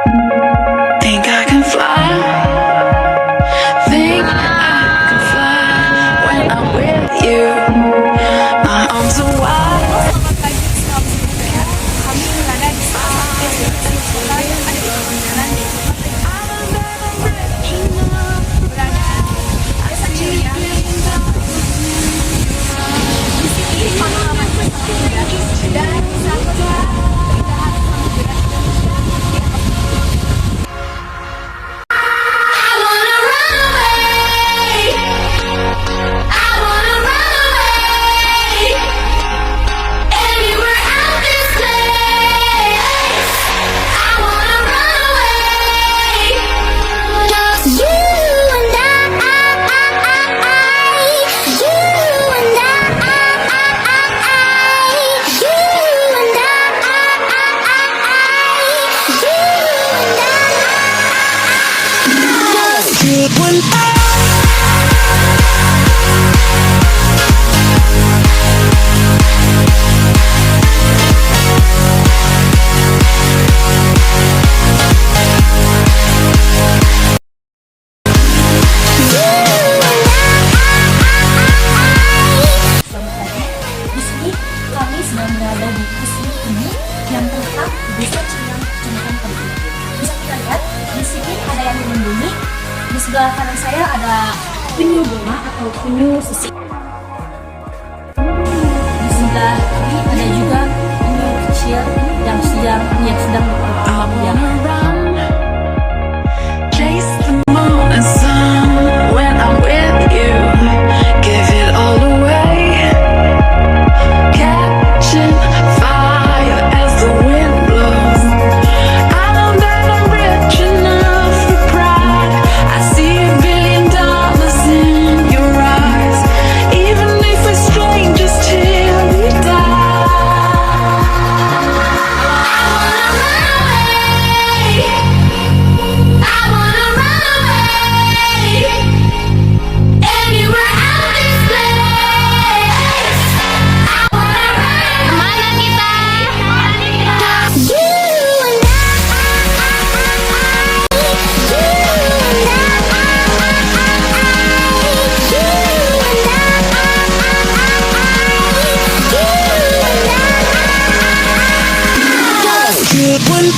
Think I can fly. Think I can fly when I'm with you. My arms are wide. Selamat pagi, selamat siang. Kami berada di salah satu destinasi kota yang ada di Pangandaran, di berada desa ceria. Di sini pengalaman sangat indah dan bisa melihat keindahan samudera Indonesia. Yang terletak di desa Cilang, Kecamatan Penting. Bisa kita lihat di sini ada yang melindungi. Di sebelah kanan saya ada penyu bunga atau penyu Sesi. Di sebelah kiri ada juga penyu kecil yang sedang berkembang biak. Chase the moon and sun when I'm with you. Give it all away. Catching fire as the wind blows. I know that I'm rich enough for pride. I see $1 billion in your eyes. Even if we're strangers till we die. I wanna run away. Anywhere out this place. I wanna run. Kemana kita? You and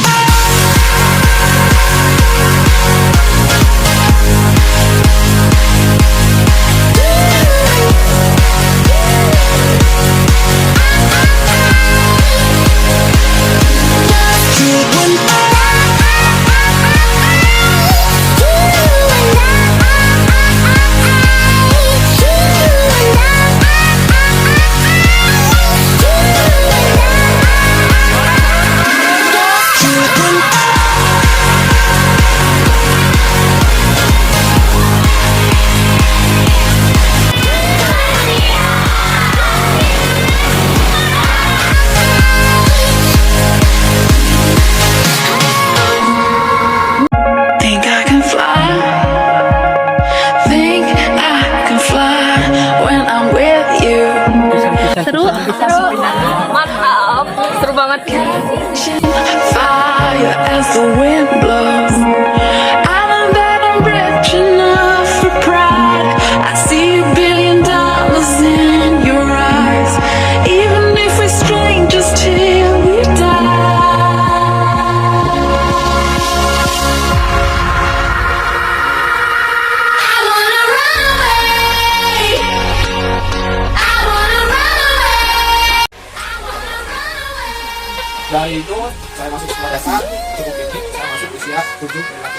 think I can fly. Think I can fly when I'm with you. Seru, mantap, seru banget. Catching fire as the wind blows. I know that I'm rich enough for pride. I see $1 billion in your eyes. Even if we're strangers till we die. I wanna run away. I wanna run away. Dari itu saya masuk sekolah dasar, cukup ini saya masuk usia 7